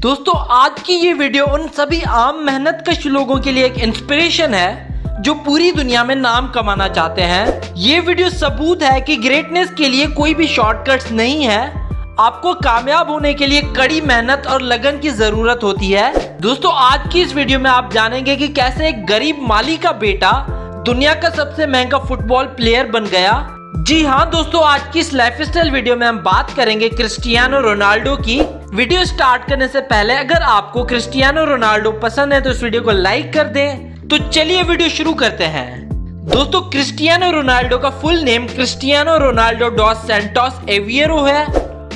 दोस्तों आज की ये वीडियो उन सभी आम मेहनतकश लोगों के लिए एक इंस्पिरेशन है जो पूरी दुनिया में नाम कमाना चाहते हैं। ये वीडियो सबूत है कि ग्रेटनेस के लिए कोई भी शॉर्टकट्स नहीं है। आपको कामयाब होने के लिए कड़ी मेहनत और लगन की जरूरत होती है। दोस्तों आज की इस वीडियो में आप जानेंगे कि कैसे एक गरीब माली का बेटा दुनिया का सबसे महंगा फुटबॉल प्लेयर बन गया। जी हाँ दोस्तों, आज की इस लाइफस्टाइल वीडियो में हम बात करेंगे क्रिस्टियानो रोनाल्डो की। वीडियो स्टार्ट करने से पहले अगर आपको क्रिस्टियानो रोनाल्डो पसंद है तो इस वीडियो को लाइक कर दें। तो चलिए वीडियो शुरू करते हैं। दोस्तों क्रिस्टियानो रोनाल्डो का full name Cristiano Ronaldo dos Santos Aveiro है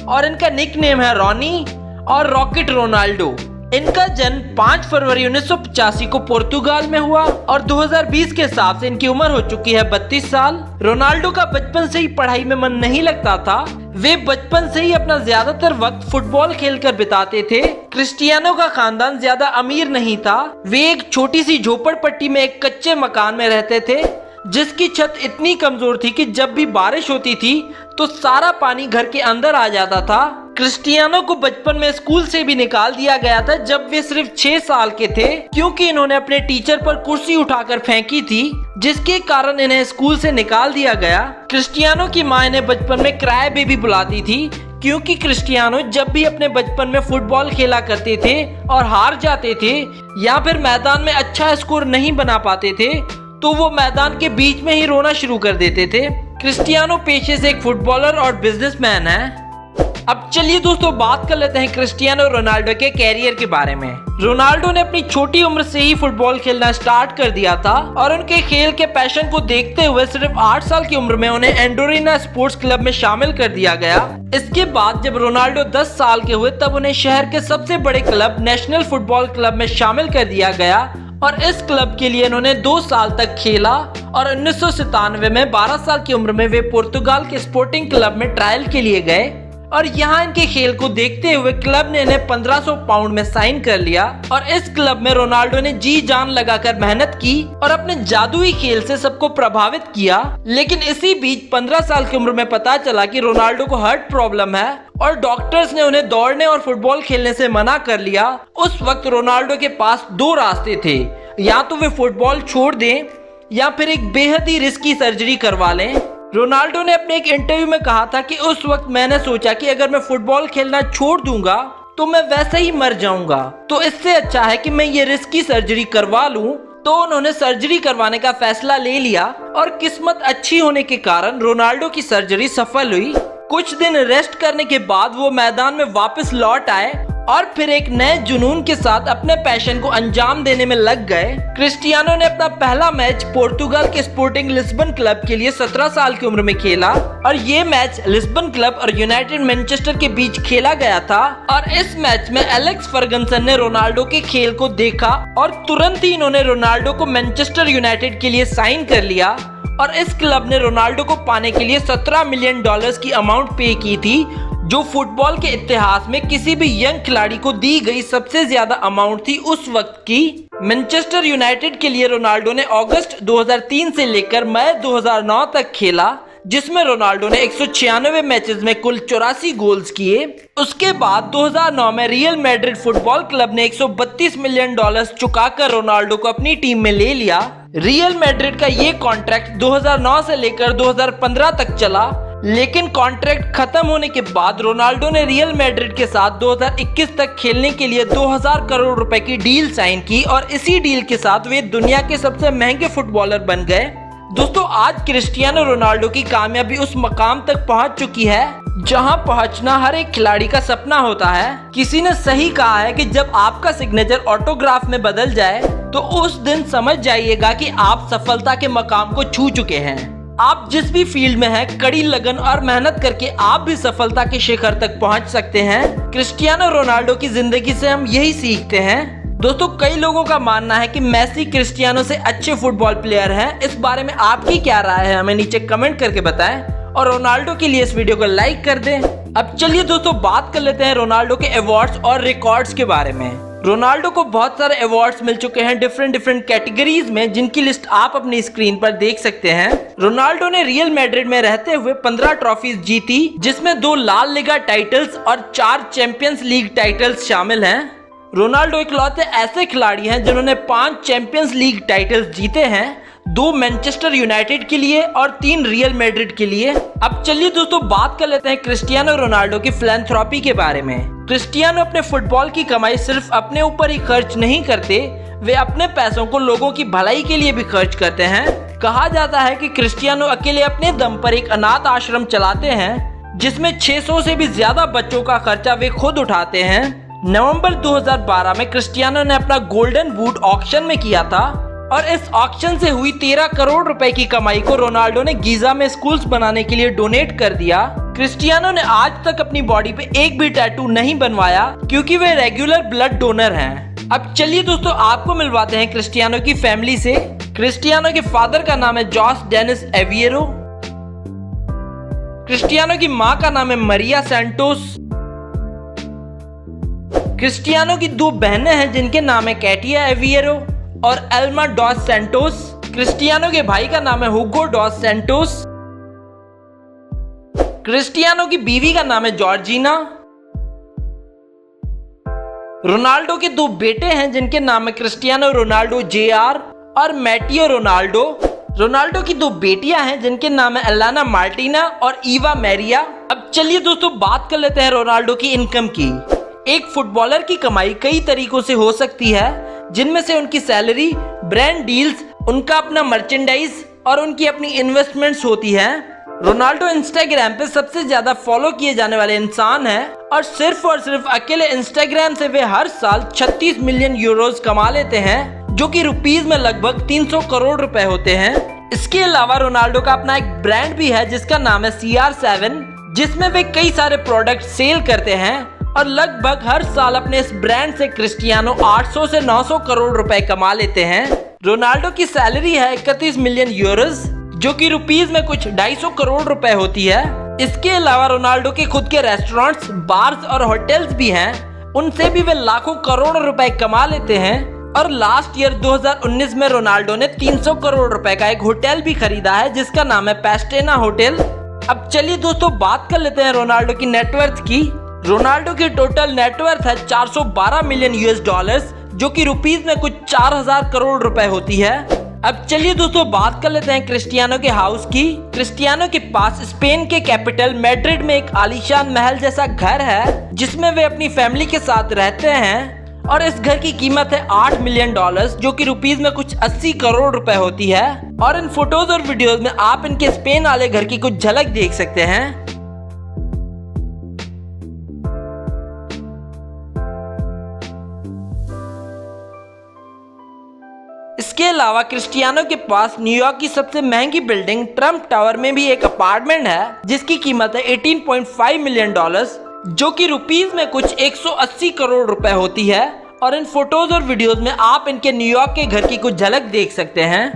और इनका निक नेम है रॉनी और रॉकेट रोनाल्डो। इनका जन्म 5 फरवरी 1985 को पुर्तगाल में हुआ और 2020 के हिसाब से इनकी उम्र हो चुकी है 32 साल। रोनाल्डो का बचपन से ही पढ़ाई में मन नहीं लगता था। वे बचपन से ही अपना ज्यादातर वक्त फुटबॉल खेलकर बिताते थे। क्रिस्टियानो का खानदान ज्यादा अमीर नहीं था। वे एक छोटी सी झोपड़पट्टी में एक कच्चे मकान में रहते थे जिसकी छत इतनी कमजोर थी कि जब भी बारिश होती थी तो सारा पानी घर के अंदर आ जाता था। क्रिस्टियानो को बचपन में स्कूल से भी निकाल दिया गया था जब वे सिर्फ 6 साल के थे, क्योंकि इन्होंने अपने टीचर पर कुर्सी उठाकर फेंकी थी, जिसके कारण इन्हें स्कूल से निकाल दिया गया। क्रिस्टियानो की मां इन्हें बचपन में क्राई बेबी बुलाती थी, क्योंकि क्रिस्टियानो जब भी अपने बचपन में फुटबॉल खेला करते थे और हार जाते थे या फिर मैदान में अच्छा स्कोर नहीं बना पाते थे तो वो मैदान के बीच में ही रोना शुरू कर देते थे। क्रिस्टियानो पेशे से एक फुटबॉलर और बिजनेसमैन है। अब चलिए दोस्तों बात कर लेते हैं क्रिस्टियानो रोनाल्डो के कैरियर के बारे में। रोनाल्डो ने अपनी छोटी उम्र से ही फुटबॉल खेलना स्टार्ट कर दिया था और उनके खेल के पैशन को देखते हुए सिर्फ 8 साल की उम्र में उन्हें एंडोरिना स्पोर्ट्स क्लब में शामिल कर दिया गया। इसके बाद जब रोनाल्डो 10 साल के हुए तब उन्हें शहर के सबसे बड़े क्लब नेशनल फुटबॉल क्लब में शामिल कर दिया गया और इस क्लब के लिए इन्होंने 2 साल तक खेला और 1997 में 12 साल की उम्र में वे पुर्तगाल के स्पोर्टिंग क्लब में ट्रायल के लिए गए और यहाँ इनके खेल को देखते हुए क्लब ने इन्हें 1500 पाउंड में साइन कर लिया और इस क्लब में रोनाल्डो ने जी जान लगाकर मेहनत की और अपने जादुई खेल से सबको प्रभावित किया। लेकिन इसी बीच 15 साल की उम्र में पता चला कि रोनाल्डो को हार्ट प्रॉब्लम है और डॉक्टर्स ने उन्हें दौड़ने और फुटबॉल खेलने से मना कर लिया। उस वक्त रोनाल्डो के पास 2 रास्ते थे, या तो वे फुटबॉल छोड़ दें या फिर एक बेहद ही रिस्की सर्जरी करवा लें। रोनाल्डो ने अपने एक इंटरव्यू में कहा था कि उस वक्त मैंने सोचा कि अगर मैं फुटबॉल खेलना छोड़ दूंगा तो मैं वैसे ही मर जाऊंगा, तो इससे अच्छा है कि मैं ये रिस्की सर्जरी करवा लूं। तो उन्होंने सर्जरी करवाने का फैसला ले लिया और किस्मत अच्छी होने के कारण रोनाल्डो की सर्जरी सफल हुई। कुछ दिन रेस्ट करने के बाद वो मैदान में वापस लौट आए और फिर एक नए जुनून के साथ अपने पैशन को अंजाम देने में लग गए। क्रिस्टियानो ने अपना पहला मैच पोर्तुगाल के स्पोर्टिंग लिस्बन क्लब के लिए 17 साल की उम्र में खेला और ये मैच लिस्बन क्लब और यूनाइटेड मैनचेस्टर के बीच खेला गया था और इस मैच में एलेक्स फर्गसन ने रोनाल्डो के खेल को देखा और तुरंत ही इन्होंने रोनाल्डो को मैनचेस्टर यूनाइटेड के लिए साइन कर लिया और इस क्लब ने रोनाल्डो को पाने के लिए $17 मिलियन की अमाउंट पे की थी, जो फुटबॉल के इतिहास में किसी भी यंग खिलाड़ी को दी गई सबसे ज्यादा अमाउंट थी उस वक्त की। मैनचेस्टर यूनाइटेड के लिए रोनाल्डो ने अगस्त 2003 से लेकर मई 2009 तक खेला, जिसमें रोनाल्डो ने 196 मैचेस में कुल 84 गोल्स किए। उसके बाद 2009 में रियल मैड्रिड फुटबॉल क्लब ने $132 मिलियन चुकाकर रोनाल्डो को अपनी टीम में ले लिया। रियल मैड्रिड का ये कॉन्ट्रैक्ट 2009 से लेकर 2015 तक चला, लेकिन कॉन्ट्रैक्ट खत्म होने के बाद रोनाल्डो ने रियल मैड्रिड के साथ 2021 तक खेलने के लिए 2000 करोड़ रुपए की डील साइन की और इसी डील के साथ वे दुनिया के सबसे महंगे फुटबॉलर बन गए। दोस्तों आज क्रिस्टियानो रोनाल्डो की कामयाबी उस मकाम तक पहुंच चुकी है जहां पहुंचना हर एक खिलाड़ी का सपना होता है। किसी ने सही कहा है कि जब आपका सिग्नेचर ऑटोग्राफ में बदल जाए तो उस दिन समझ जाइएगा कि आप सफलता के मकाम को छू चुके हैं। आप जिस भी फील्ड में हैं, कड़ी लगन और मेहनत करके आप भी सफलता के शिखर तक पहुंच सकते हैं। क्रिस्टियानो रोनाल्डो की जिंदगी से हम यही सीखते हैं। दोस्तों कई लोगों का मानना है कि मेसी क्रिस्टियानो से अच्छे फुटबॉल प्लेयर हैं। इस बारे में आपकी क्या राय है हमें नीचे कमेंट करके बताएं और रोनाल्डो के लिए इस वीडियो को लाइक कर दें। अब चलिए दोस्तों बात कर लेते हैं रोनाल्डो के अवार्ड्स और रिकॉर्ड्स के बारे में। रोनाल्डो को बहुत सारे अवार्ड्स मिल चुके हैं डिफरेंट कैटेगरीज में, जिनकी लिस्ट आप अपनी स्क्रीन पर देख सकते हैं। रोनाल्डो ने रियल मैड्रिड में रहते हुए 15 ट्रॉफीज जीती, जिसमें 2 लाल लिगा टाइटल्स और 4 चैंपियंस लीग टाइटल्स शामिल हैं। रोनाल्डो इकलौते ऐसे खिलाड़ी हैं जिन्होंने 5 चैंपियंस लीग टाइटल्स जीते हैं, 2 मैनचेस्टर यूनाइटेड के लिए और 3 रियल मैड्रिड के लिए। अब चलिए दोस्तों बात कर लेते हैं क्रिस्टियानो रोनाल्डो की फिलैंथ्रोपी के बारे में। क्रिस्टियानो अपने फुटबॉल की कमाई सिर्फ अपने ऊपर ही खर्च नहीं करते, वे अपने पैसों को लोगों की भलाई के लिए भी खर्च करते हैं। कहा जाता है कि क्रिस्टियानो अकेले अपने दम पर एक अनाथ आश्रम चलाते हैं जिसमें 600 से भी ज्यादा बच्चों का खर्चा वे खुद उठाते हैं। नवंबर 2012 में क्रिस्टियानो ने अपना गोल्डन बूट ऑक्शन में किया था और इस ऑक्शन से हुई 13 करोड़ रुपए की कमाई को रोनाल्डो ने गीजा में स्कूल्स बनाने के लिए डोनेट कर दिया। क्रिस्टियानो ने आज तक अपनी बॉडी पे एक भी टैटू नहीं बनवाया क्योंकि वे रेगुलर ब्लड डोनर हैं। अब चलिए दोस्तों आपको मिलवाते हैं क्रिस्टियानो की फैमिली से। क्रिस्टियानो के फादर का नाम है जॉस डेनिस एवियरो। क्रिस्टियानो की मां का नाम है मरिया सैंटोस। क्रिस्टियानो की 2 बहनें हैं जिनके नाम है कैटिया एवियरो और एल्मा डॉस सैंटोस। क्रिस्टियानो के भाई का नाम है हुगो डॉस सैंटोस। क्रिस्टियानो की बीवी का नाम है जॉर्जिना। रोनाल्डो के 2 बेटे हैं जिनके नाम है क्रिस्टियानो रोनाल्डो जेआर और मैटियो रोनाल्डो। रोनाल्डो की 2 बेटियां हैं जिनके नाम है एलाना मार्टिना और ईवा मैरिया। अब चलिए दोस्तों बात कर लेते हैं रोनाल्डो की इनकम की। एक फुटबॉलर की कमाई कई तरीकों से हो सकती है, जिनमें से उनकी सैलरी, ब्रांड डील्स, उनका अपना मर्चेंडाइज और उनकी अपनी इन्वेस्टमेंट्स होती है। रोनाल्डो इंस्टाग्राम पे सबसे ज्यादा फॉलो किए जाने वाले इंसान हैं और सिर्फ अकेले इंस्टाग्राम से वे हर साल 36 मिलियन यूरोस कमा लेते हैं, जो कि रुपीस में लगभग 300 करोड़ रुपए होते हैं। इसके अलावा रोनाल्डो का अपना एक ब्रांड भी है जिसका नाम है CR7, जिसमें वे कई सारे प्रोडक्ट सेल करते हैं और लगभग हर साल अपने इस ब्रांड से क्रिस्टियानो 800 से 900 करोड़ रुपए कमा लेते हैं। रोनाल्डो की सैलरी है 31 मिलियन यूरोस, जो कि रुपीस में कुछ 250 करोड़ रुपए होती है। इसके अलावा रोनाल्डो के खुद के रेस्टोरेंट्स, बार्स और होटल्स भी हैं, उनसे भी वे लाखों करोड़ रुपए कमा लेते हैं। और लास्ट ईयर 2019 में रोनाल्डो ने 300 करोड़ रुपए का एक होटल भी खरीदा है जिसका नाम है पेस्टेना होटल। अब चलिए दोस्तों बात कर लेते हैं रोनाल्डो की नेटवर्थ की। रोनाल्डो की टोटल नेटवर्थ है 412 मिलियन US डॉलर्स, जो कि रुपीस में कुछ 4000 करोड़ रुपए होती है। अब चलिए दोस्तों बात कर लेते हैं क्रिस्टियानो के हाउस की। क्रिस्टियानो के पास स्पेन के कैपिटल मैड्रिड में एक आलीशान महल जैसा घर है जिसमें वे अपनी फैमिली के साथ रहते हैं और इस घर की कीमत है 8 मिलियन डॉलर्स, जो कि रुपीस में कुछ 80 करोड़ रुपए होती है। और इन फोटोज और वीडियोस में आप इनके स्पेन वाले घर की कुछ झलक देख सकते हैं। इसके अलावा क्रिस्टियानो के पास न्यूयॉर्क की सबसे महंगी बिल्डिंग ट्रम्प टावर में भी एक अपार्टमेंट है जिसकी कीमत है 18.5 मिलियन डॉलर्स, जो कि रुपीस में कुछ 180 करोड़ रुपए होती है। और इन फोटोज और वीडियोस में आप इनके न्यूयॉर्क के घर की कुछ झलक देख सकते हैं।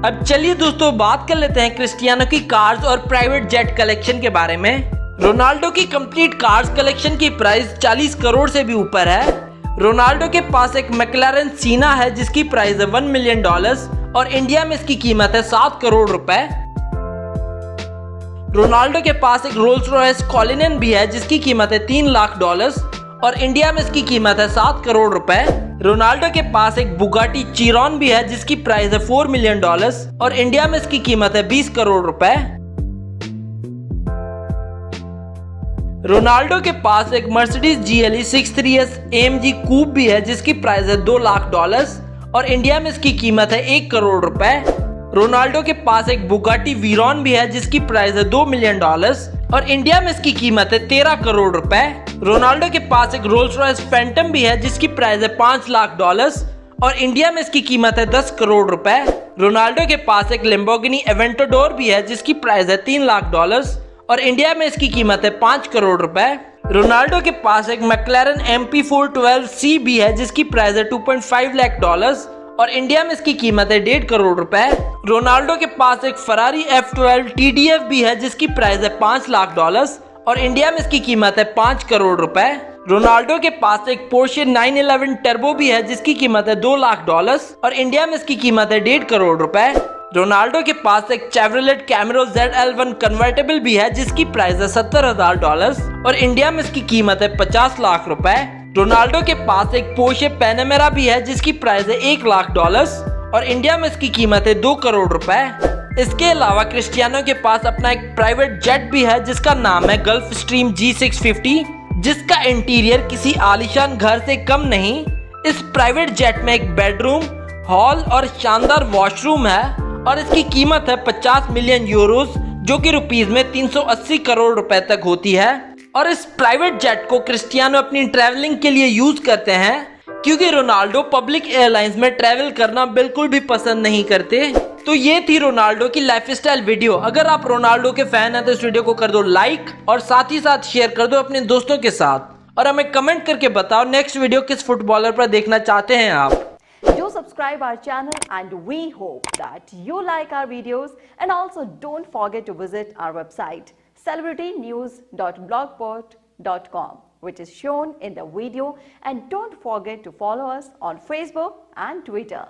अब चलिए दोस्तों बात कर लेते हैं क्रिस्टियानो की कार्स और प्राइवेट जेट कलेक्शन के बारे में। रोनाल्डो की कंप्लीट कार्स कलेक्शन की प्राइस 40 करोड़ से भी ऊपर है। रोनाल्डो के पास एक मैक्लारेन सीना है जिसकी प्राइस है 1 मिलियन डॉलर्स और इंडिया में इसकी कीमत है 7 करोड़ रुपए। रोनाल्डो के पास एक रोल्स रॉयस कॉलिनन भी है जिसकी कीमत है 3 लाख डॉलर्स और इंडिया में इसकी कीमत है 7 करोड़ रुपए। रोनाल्डो के पास एक बुगाटी चिरॉन भी है जिसकी प्राइस है 4 मिलियन डॉलर्स और इंडिया में इसकी कीमत है 20 करोड़ रुपए। रोनाल्डो के पास एक मर्सिडीज GLE 63S AMG कूप भी है जिसकी प्राइस है 2 लाख डॉलर्स और इंडिया में इसकी कीमत है 1 करोड़ रुपए। रोनाल्डो के पास एक बुगाटी वीरॉन भी है जिसकी प्राइस है 2 मिलियन डॉलर्स और इंडिया में इसकी कीमत है 13 करोड़ रुपए। रोनाल्डो के पास एक रोल्स रॉयस फैंटम भी है जिसकी प्राइस है 5 लाख डॉलर्स और इंडिया में इसकी कीमत है 10 करोड़ रुपए। रोनाल्डो के पास एक लैम्बोर्गिनी एवेंटाडोर भी है जिसकी प्राइस है 3 लाख डॉलर्स और इंडिया में इसकी कीमत है 5 करोड़ रुपए। रोनाल्डो के पास एक मैक्लारेन MP412C भी है जिसकी प्राइस है 2.5 लाख डॉलर्स और इंडिया में इसकी कीमत है 1.5 करोड़ रुपए। रोनाल्डो के पास एक फरारी F12 TDF भी है जिसकी प्राइस है 5 लाख डॉलर्स और इंडिया में इसकी कीमत है 5 करोड़ रुपए। रोनाल्डो के पास एक पोर्शे 911 टर्बो भी है जिसकी कीमत है 2 लाख डॉलर्स और इंडिया में इसकी कीमत है 1.5 करोड़ रुपए। रोनाल्डो के पास एक चेवरोलेट कैमरो ZL1 कन्वर्टेबल भी है जिसकी प्राइस है $70,000 और इंडिया में इसकी कीमत है 50 लाख रुपए। रोनाल्डो के पास एक पोर्शे पैनामेरा भी है जिसकी प्राइस है $1 लाख और इंडिया में इसकी कीमत है 2 करोड़ रुपए। इसके अलावा क्रिस्टियानो के पास अपना एक प्राइवेट जेट भी है जिसका नाम है गल्फ स्ट्रीम G650, जिसका इंटीरियर किसी आलीशान घर से कम नहीं। इस प्राइवेट जेट में एक बेडरूम, हॉल और शानदार वॉशरूम है और इसकी कीमत है 50 मिलियन यूरोस जो कि रुपीस में 380 करोड़ रुपए तक होती है। और इस प्राइवेट जेट को क्रिस्टियानो अपनी ट्रैवलिंग के लिए यूज करते हैं क्योंकि रोनाल्डो पब्लिक एयरलाइंस में ट्रैवल करना बिल्कुल भी पसंद नहीं करते। तो ये थी रोनाल्डो की लाइफस्टाइल वीडियो। अगर आप रोनाल्डो के फैन हैं तो इस वीडियो को कर दो लाइक और साथ ही साथ शेयर कर दो अपने दोस्तों के साथ और हमें कमेंट करके बताओ नेक्स्ट वीडियो किस फुटबॉलर पर देखना चाहते हैं आप। Do subscribe our channel and we hope that you like our videos, and also don't forget to visit our website celebritynews.blogspot.com, which is shown in the video, and don't forget to follow us on Facebook and Twitter.